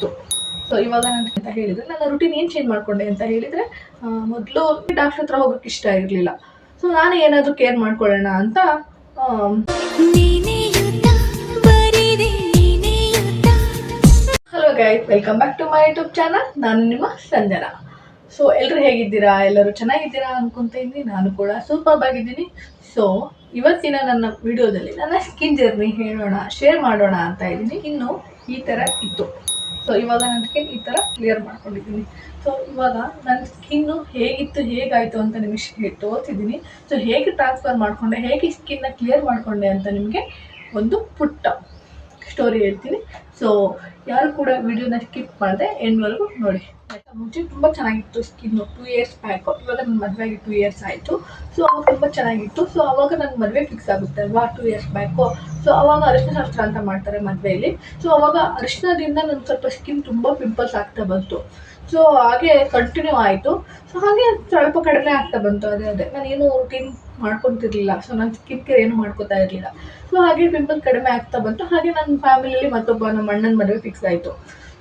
ಇತ್ತು. ಸೊ ಇವಾಗ ನಾನು ಅಂತ ಹೇಳಿದರೆ ನನ್ನ ರುಟೀನ್ ಏನು ಚೇಂಜ್ ಮಾಡಿಕೊಂಡೆ ಅಂತ ಹೇಳಿದರೆ, ಮೊದಲು ಡಾಕ್ಟರ್ ಹತ್ರ ಹೋಗೋಕ್ಕೆ ಇಷ್ಟ ಇರಲಿಲ್ಲ. ಸೊ ನಾನು ಏನಾದರೂ ಕೇರ್ ಮಾಡ್ಕೊಳ್ಳೋಣ ಅಂತ hello guys, welcome back to my YouTube channel. ನಾನು ನಿಮ್ಮ ಸಂಜನಾ. ಸೊ ಎಲ್ಲರೂ ಹೇಗಿದ್ದೀರಾ? ಎಲ್ಲರೂ ಚೆನ್ನಾಗಿದ್ದೀರಾ ಅನ್ಕೊಂತ ಇದ್ದೀನಿ. ನಾನು ಕೂಡ ಸೂಪರ್ ಆಗಿದ್ದೀನಿ. ಸೊ ಇವತ್ತಿನ ನನ್ನ ವಿಡಿಯೋದಲ್ಲಿ ನನ್ನ ಸ್ಕಿನ್ ಜರ್ನಿ ಶೇರ್ ಮಾಡೋಣ ಅಂತ ಇದ್ದೀನಿ. ಇನ್ನು ಈ ಥರ ಇತ್ತು. ಸೊ ಇವಾಗ ನನ್ನ ಸ್ಕಿನ್ ಈ ಥರ ಕ್ಲಿಯರ್ ಮಾಡ್ಕೊಂಡಿದ್ದೀನಿ. ಸೊ ಇವಾಗ ನನ್ನ ಸ್ಕಿನ್ನು ಹೇಗಿತ್ತು, ಹೇಗಾಯಿತು ಅಂತ ನಿಮಗೆ ತೋರಿಸಿದ್ದೀನಿ. ಸೊ ಹೇಗೆ ಟ್ರಾನ್ಸ್ಫರ್ ಮಾಡಿಕೊಂಡೆ, ಹೇಗೆ ಸ್ಕಿನ್ನ ಕ್ಲಿಯರ್ ಮಾಡಿಕೊಂಡೆ ಅಂತ ನಿಮಗೆ ಒಂದು ಪುಟ್ಟ ಸ್ಟೋರಿ ಹೇಳ್ತೀನಿ. ಸೊ ಯಾರು ಕೂಡ ವಿಡಿಯೋನ ಸ್ಕಿಪ್ ಮಾಡದೆ ಎಂಡ್ವರೆಗೂ ನೋಡಿ. ಮುಂಚೆ ತುಂಬ ಚೆನ್ನಾಗಿತ್ತು ಸ್ಕಿನ್ನು. 2 years back. ಇವಾಗ ನನ್ನ ಮದುವೆ ಆಗಿ 2 ಇಯರ್ಸ್ ಆಯಿತು. ಸೊ ಅವಾಗ ತುಂಬ ಚೆನ್ನಾಗಿತ್ತು. ಸೊ ಅವಾಗ ನನ್ನ ಮದುವೆ ಫಿಕ್ಸ್ ಆಗುತ್ತೆ ಅಲ್ವಾ, 2 ಇಯರ್ಸ್ ಬ್ಯಾಕು. ಸೊ ಅವಾಗ ಅರಿಶಿನ ಶಾಸ್ತ್ರ ಅಂತ ಮಾಡ್ತಾರೆ ಮದುವೆಯಲ್ಲಿ. ಸೊ ಅವಾಗ ಅರಿಶಿನದಿಂದ ನನ್ನ ಸ್ವಲ್ಪ ಸ್ಕಿನ್ ತುಂಬ ಪಿಂಪಲ್ಸ್ ಆಗ್ತಾ ಬಂತು. ಸೊ ಹಾಗೆ ಕಂಟಿನ್ಯೂ ಆಯಿತು. ಸೊ ಹಾಗೆ ಸ್ವಲ್ಪ ಕಡಿಮೆ ಆಗ್ತಾ ಬಂತು. ಅದೇ ನಾನೇನು ರುಟೀನ್ ಮಾಡ್ಕೊತಿರ್ಲಿಲ್ಲ. ಸೊ ನಾನು ಸ್ಕಿನ್ ಕೇರ್ ಏನು ಮಾಡ್ಕೊತಾ ಇರಲಿಲ್ಲ. ಸೊ ಹಾಗೆ ಪಿಂಪಲ್ ಕಡಿಮೆ ಆಗ್ತಾ ಬಂತು. ಹಾಗೆ ನನ್ನ ಫ್ಯಾಮಿಲಿಯಲ್ಲಿ ಮತ್ತೊಬ್ಬ ನಮ್ಮ ಅಣ್ಣನ ಮದುವೆ ಫಿಕ್ಸ್ ಆಯಿತು.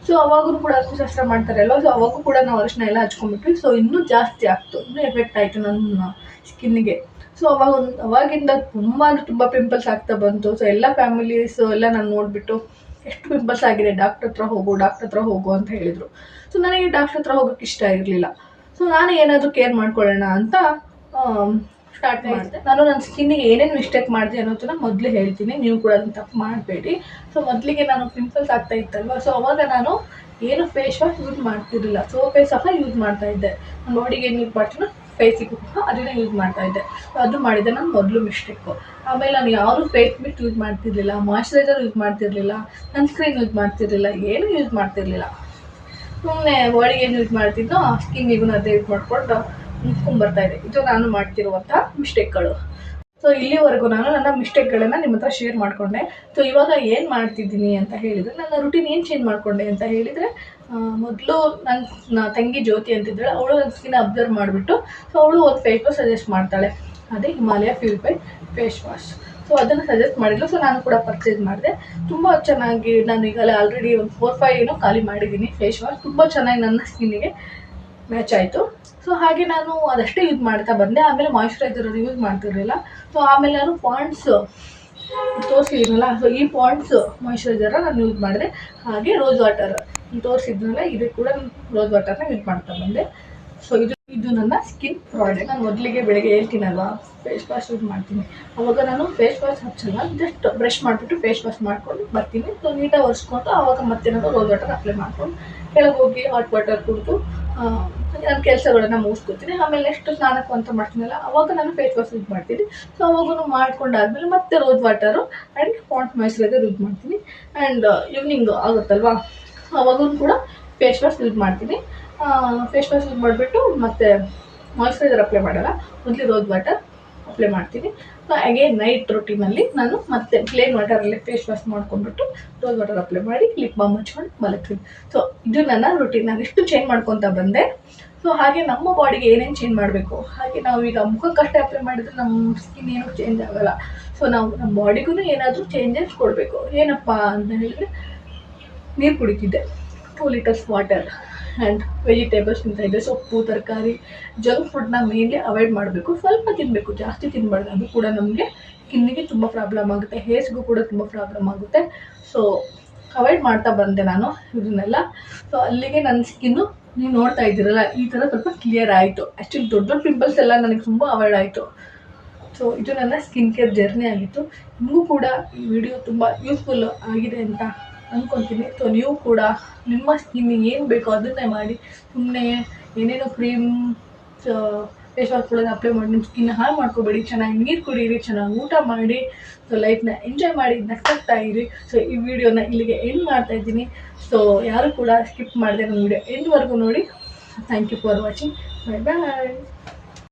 ಸೊ ಅವಾಗೂ ಕೂಡ ಅರಿಶಿನ ಶಾಸ್ತ್ರ ಮಾಡ್ತಾರಲ್ವ. ಸೊ ಅವಾಗೂ ಕೂಡ ನಾವು ಅರಿಶಿನ ಎಲ್ಲ ಹಚ್ಕೊಂಡ್ಬಿಟ್ವಿ. ಸೊ ಇನ್ನೂ ಜಾಸ್ತಿ ಆಗ್ತು, ಇನ್ನೂ ಎಫೆಕ್ಟ್ ಆಯಿತು ನನ್ನ ಸ್ಕಿನ್ನಿಗೆ. ಸೊ ಅವಾಗಿಂದ ತುಂಬ ಪಿಂಪಲ್ಸ್ ಆಗ್ತಾ ಬಂತು. ಸೊ ಎಲ್ಲ ಫ್ಯಾಮಿಲೀಸು ಎಲ್ಲ ನಾನು ನೋಡಿಬಿಟ್ಟು ಎಷ್ಟು ಪಿಂಪಲ್ಸ್ ಆಗಿದೆ, ಡಾಕ್ಟರ್ ಹತ್ರ ಹೋಗು ಅಂತ ಹೇಳಿದರು. ಸೊ ನನಗೆ ಡಾಕ್ಟರ್ ಹತ್ರ ಹೋಗೋಕ್ಕೆ ಇಷ್ಟ ಇರಲಿಲ್ಲ. ಸೊ ನಾನು ಏನಾದರೂ ಕೇರ್ ಮಾಡ್ಕೊಳ್ಳೋಣ ಅಂತ ಸ್ಟಾರ್ಟ್ ಮಾಡಿದೆ. ನಾನು ನನ್ನ ಸ್ಕಿನ್ನಿಗೆ ಏನೇನು ಮಿಸ್ಟೇಕ್ ಮಾಡಿದೆ ಅನ್ನೋದನ್ನ ಮೊದಲು ಹೇಳ್ತೀನಿ. ನೀವು ಕೂಡ ಅದನ್ನು ತಪ್ಪು ಮಾಡಬೇಡಿ. ಸೊ ಮೊದಲಿಗೆ ನಾನು ಪಿಂಪಲ್ಸ್ ಆಗ್ತಾ ಇತ್ತಲ್ವ. ಸೊ ಅವಾಗ ನಾನು ಏನು ಫೇಸ್ ವಾಶ್ ಯೂಸ್ ಮಾಡ್ತಿರಲಿಲ್ಲ. ಸೋಪೇ ಸಹ ಯೂಸ್ ಮಾಡ್ತಾಯಿದ್ದೆ. ನನ್ನ ಬಾಡಿಗೆ ಏನು ಯೂಸ್ ಮಾಡ್ತೀನೋ ಫೇಸಿಗೂ ಸಹ ಅದನ್ನೇ ಯೂಸ್ ಮಾಡ್ತಾಯಿದ್ದೆ. ಸೊ ಅದು ಮಾಡಿದ್ದೆ ನಾನು ಮೊದಲು ಮಿಸ್ಟೇಕು. ಆಮೇಲೆ ನಾನು ಯಾವುದು ಫೇಸ್ ಮಿಸ್ಟ್ ಯೂಸ್ ಮಾಡ್ತಿರ್ಲಿಲ್ಲ, ಮಾಯ್ಶ್ಚರೈಸರ್ ಯೂಸ್ ಮಾಡ್ತಿರ್ಲಿಲ್ಲ, ಸನ್ಸ್ಕ್ರೀನ್ ಯೂಸ್ ಮಾಡ್ತಿರ್ಲಿಲ್ಲ, ಏನೂ ಯೂಸ್ ಮಾಡ್ತಿರ್ಲಿಲ್ಲ. ಸುಮ್ಮನೆ ಬಾಡಿಗೆ ಏನು ಯೂಸ್ ಮಾಡ್ತಿದ್ದೋ ಆ ಸ್ಕಿನ್ನಿಗೂ ಅದೇ ಯೂಸ್ ಮಾಡಿಕೊಂಡು ಮುಚ್ಕೊಂಡ್ಬರ್ತಾಯಿದೆ. ಇದು ನಾನು ಮಾಡ್ತಿರುವಂಥ ಮಿಸ್ಟೇಕ್ಗಳು. ಸೊ ಇಲ್ಲಿವರೆಗೂ ನಾನು ನನ್ನ ಮಿಸ್ಟೇಕ್ಗಳನ್ನು ನಿಮ್ಮ ಹತ್ರ ಶೇರ್ ಮಾಡಿಕೊಂಡೆ. ಸೊ ಇವಾಗ ಏನು ಮಾಡ್ತಿದ್ದೀನಿ ಅಂತ ಹೇಳಿದರೆ, ನನ್ನ ರುಟೀನ್ ಏನು ಚೇಂಜ್ ಮಾಡಿಕೊಂಡೆ ಅಂತ ಹೇಳಿದರೆ, ಮೊದಲು ನನ್ನ ತಂಗಿ ಜ್ಯೋತಿ ಅಂತಿದ್ದಾಳೆ. ಅವಳು ನನ್ನ ಸ್ಕಿನ್ ಅಬ್ಸರ್ವ್ ಮಾಡಿಬಿಟ್ಟು ಸೊ ಅವಳು ಒಂದು ಫೇಸ್ ವಾಶ್ ಸಜೆಸ್ಟ್ ಮಾಡ್ತಾಳೆ. ಅದೇ Himalaya purify face wash. So ಅದನ್ನು ಸಜೆಸ್ಟ್ ಮಾಡಿದ್ಲು. ಸೊ ನಾನು ಕೂಡ ಪರ್ಚೇಸ್ ಮಾಡಿದೆ. ತುಂಬ ಚೆನ್ನಾಗಿ ನಾನು ಈಗಲೇ ಆಲ್ರೆಡಿ ಒಂದು 4-5 ಏನೋ ಖಾಲಿ ಮಾಡಿದ್ದೀನಿ ಫೇಸ್ ವಾಶ್. ತುಂಬ ಚೆನ್ನಾಗಿ ನನ್ನ ಸ್ಕಿನ್ನಿಗೆ ಮ್ಯಾಚ್ ಆಯಿತು. ಸೊ ಹಾಗೆ ನಾನು ಅದಷ್ಟೇ ಯೂಸ್ ಮಾಡ್ತಾ ಬಂದೆ. ಆಮೇಲೆ ಮಾಯ್ಶ್ಚರೈಸರ್ ಅದು ಯೂಸ್ ಮಾಡ್ತಿರಲಿಲ್ಲ. ಸೊ ಆಮೇಲೆ ನಾನು ಪಾಂಡ್ಸ್ ತೋರಿಸಿದ್ದೀನಲ್ಲ, ಸೊ ಈ ಪಾಂಡ್ಸ್ ಮಾಯ್ಶ್ಚರೈಸರ ನಾನು ಯೂಸ್ ಮಾಡಿದೆ. ಹಾಗೆ ರೋಸ್ ವಾಟರ್ ತೋರಿಸಿದ್ನಲ್ಲ, ಇದು ಕೂಡ ರೋಸ್ ವಾಟರ್ನ ಯೂಸ್ ಮಾಡ್ತಾ ಬಂದೆ. ಸೊ ಇದು ನನ್ನ ಸ್ಕಿನ್ ಪ್ರಾಡಕ್ಟ್. ನಾನು ಮೊದಲಿಗೆ ಬೆಳಗ್ಗೆ ಹೇಳ್ತೀನಲ್ವಾ, ಫೇಸ್ ವಾಶ್ ಯೂಸ್ ಮಾಡ್ತೀನಿ. ಆವಾಗ ನಾನು ಫೇಸ್ ವಾಶ್ ಹಚ್ಚಲ್ಲ, ಜಸ್ಟ್ ಬ್ರಷ್ ಮಾಡಿಬಿಟ್ಟು ಫೇಸ್ ವಾಶ್ ಮಾಡ್ಕೊಂಡು ಬರ್ತೀನಿ. ಸೊ ನೀಟಾಗಿ ಒರೆಸ್ಕೊಂಡು ಆವಾಗ ಮತ್ತೆ ನಾನು ರೋಸ್ ವಾಟರ್ ಅಪ್ಲೈ ಮಾಡ್ಕೊಂಡು ಕೆಳಗೆ ಹೋಗಿ ಹಾಟ್ ವಾಟರ್ ಕುಡಿದು ನನ್ನ ಕೆಲಸಗಳನ್ನು ಮುಗಿಸ್ಕೊತೀನಿ. ಆಮೇಲೆ ನೆಕ್ಸ್ಟ್ ಸ್ನಾನಕ್ಕೂ ಅಂತ ಮಾಡ್ತೀನಲ್ಲ, ಅವಾಗ ನಾನು ಫೇಸ್ ವಾಶ್ ಯೂಸ್ ಮಾಡ್ತೀನಿ. ಸೊ ಅವಾಗೂ ಮಾಡ್ಕೊಂಡಾದ್ಮೇಲೆ ಮತ್ತೆ rose water and Pond's moisturiser use ಮಾಡ್ತೀನಿ. ಆ್ಯಂಡ್ ಈವ್ನಿಂಗ್ ಆಗುತ್ತಲ್ವಾ, ಅವಾಗೂ ಕೂಡ ಫೇಸ್ ವಾಶ್ ಯೂಸ್ ಮಾಡ್ತೀನಿ. ಫೇಸ್ ವಾಶ್ ಯೂಸ್ ಮಾಡಿಬಿಟ್ಟು ಮತ್ತೆ ಮಾಯ್ಶ್ಚರೈಸರ್ ಅಪ್ಲೈ ಮಾಡಲ್ಲ, ಓನ್ಲಿ ರೋಸ್ ವಾಟರ್ ಅಪ್ಲೈ ಮಾಡ್ತೀನಿ. ಸೊ ಅಗೇನ್ ನೈಟ್ ರೊಟೀನಲ್ಲಿ ನಾನು ಮತ್ತೆ ಪ್ಲೇನ್ ವಾಟರಲ್ಲಿ ಫೇಸ್ ವಾಶ್ ಮಾಡ್ಕೊಂಡ್ಬಿಟ್ಟು ರೋಸ್ ವಾಟರ್ ಅಪ್ಲೈ ಮಾಡಿ ಲಿಪ್ ಬಾಮ್ ಹಚ್ಕೊಂಡು ಮಲಗ್ತೀನಿ. ಸೊ ಇದು ನನ್ನ ರೊಟೀನ್. ನಾನು ಇಷ್ಟು ಚೇಂಜ್ ಮಾಡ್ಕೊತಾ ಬಂದೆ. ಸೊ ಹಾಗೆ ನಮ್ಮ ಬಾಡಿಗೆ ಏನೇನು ಚೇಂಜ್ ಮಾಡಬೇಕು, ಹಾಗೆ ನಾವು ಈಗ ಮುಖಕ್ಕಷ್ಟೇ ಅಪ್ಲೈ ಮಾಡಿದರೆ ನಮ್ಮ ಸ್ಕಿನ್ ಏನೂ ಚೇಂಜ್ ಆಗೋಲ್ಲ. ಸೊ ನಾವು ನಮ್ಮ ಬಾಡಿಗೂ ಏನಾದರೂ ಚೇಂಜಸ್ ಕೊಡಬೇಕು. ಏನಪ್ಪ ಅಂತ ಹೇಳಿದರೆ, ನೀರು ಕುಡಿತಿದ್ದೆ, 2 ಲೀಟರ್ಸ್ ವಾಟರ್, ಆ್ಯಂಡ್ ವೆಜಿಟೇಬಲ್ಸ್ ತಿಂತಾಯಿದ್ದೆ. ಸೊಪ್ಪು, ತರಕಾರಿ, ಜಂಕ್ ಫುಡ್ನ ಮೇನ್ಲಿ ಅವಾಯ್ಡ್ ಮಾಡಬೇಕು. ಸ್ವಲ್ಪ ತಿನ್ನಬೇಕು, ಜಾಸ್ತಿ ತಿನ್ನಬಾರ್ದು. ಅದು ಕೂಡ ನಮಗೆ ಸ್ಕಿನ್ನಿಗೆ ತುಂಬ ಪ್ರಾಬ್ಲಮ್ ಆಗುತ್ತೆ, ಹೇರ್ಸ್ಗೂ ಕೂಡ ತುಂಬ ಪ್ರಾಬ್ಲಮ್ ಆಗುತ್ತೆ. ಸೊ ಅವಾಯ್ಡ್ ಮಾಡ್ತಾ ಬಂದೆ ನಾನು ಇದನ್ನೆಲ್ಲ. ಸೊ ಅಲ್ಲಿಗೆ ನನ್ನ ಸ್ಕಿನ್ನು ನೀವು ನೋಡ್ತಾ ಇದ್ದೀರಲ್ಲ, ಈ ಥರ ಸ್ವಲ್ಪ ಕ್ಲಿಯರ್ ಆಯಿತು. ಆ್ಯಕ್ಚುಲಿ ದೊಡ್ಡ ದೊಡ್ಡ ಪಿಂಪಲ್ಸ್ ಎಲ್ಲ ನನಗೆ ತುಂಬ ಅವಾಯ್ಡ್ ಆಯಿತು. ಸೊ ಇದು ನನ್ನ ಸ್ಕಿನ್ ಕೇರ್ ಜರ್ನಿ ಆಗಿತ್ತು. ನಿಮಗೂ ಕೂಡ ಈ ವಿಡಿಯೋ ತುಂಬ ಯೂಸ್ಫುಲ್ ಆಗಿದೆ ಅಂತ ಅಂದ್ಕೊತೀನಿ. ಸೊ ನೀವು ಕೂಡ ನಿಮ್ಮ ಸ್ಕಿನ್ನಿಗೆ ಏನು ಬೇಕೋ ಅದನ್ನೇ ಮಾಡಿ. ಸುಮ್ಮನೆ ಏನೇನೋ ಕ್ರೀಮ್ ಫೇಸ್ ವಾಶ್ಗಳನ್ನು ಅಪ್ಲೈ ಮಾಡಿ ನಿಮ್ಮ ಸ್ಕಿನ್ನ ಹಾಳು ಮಾಡ್ಕೋಬೇಡಿ. ಚೆನ್ನಾಗಿ ನೀರು ಕುಡೀರಿ, ಚೆನ್ನಾಗಿ ಊಟ ಮಾಡಿ, ಸೊ ಲೈಫ್ನ ಎಂಜಾಯ್ ಮಾಡಿ, ನಗ್ತಾ ಇರಿ. ಸೊ ಈ ವಿಡಿಯೋನ ಇಲ್ಲಿಗೆ ಎಂಡ್ ಮಾಡ್ತಾಯಿದ್ದೀನಿ. ಸೊ ಯಾರು ಕೂಡ ಸ್ಕಿಪ್ ಮಾಡಿದೆ ನನ್ನ ವಿಡಿಯೋ ಎಂಡ್ವರೆಗೂ ನೋಡಿ. Thank you for watching. Bye bye.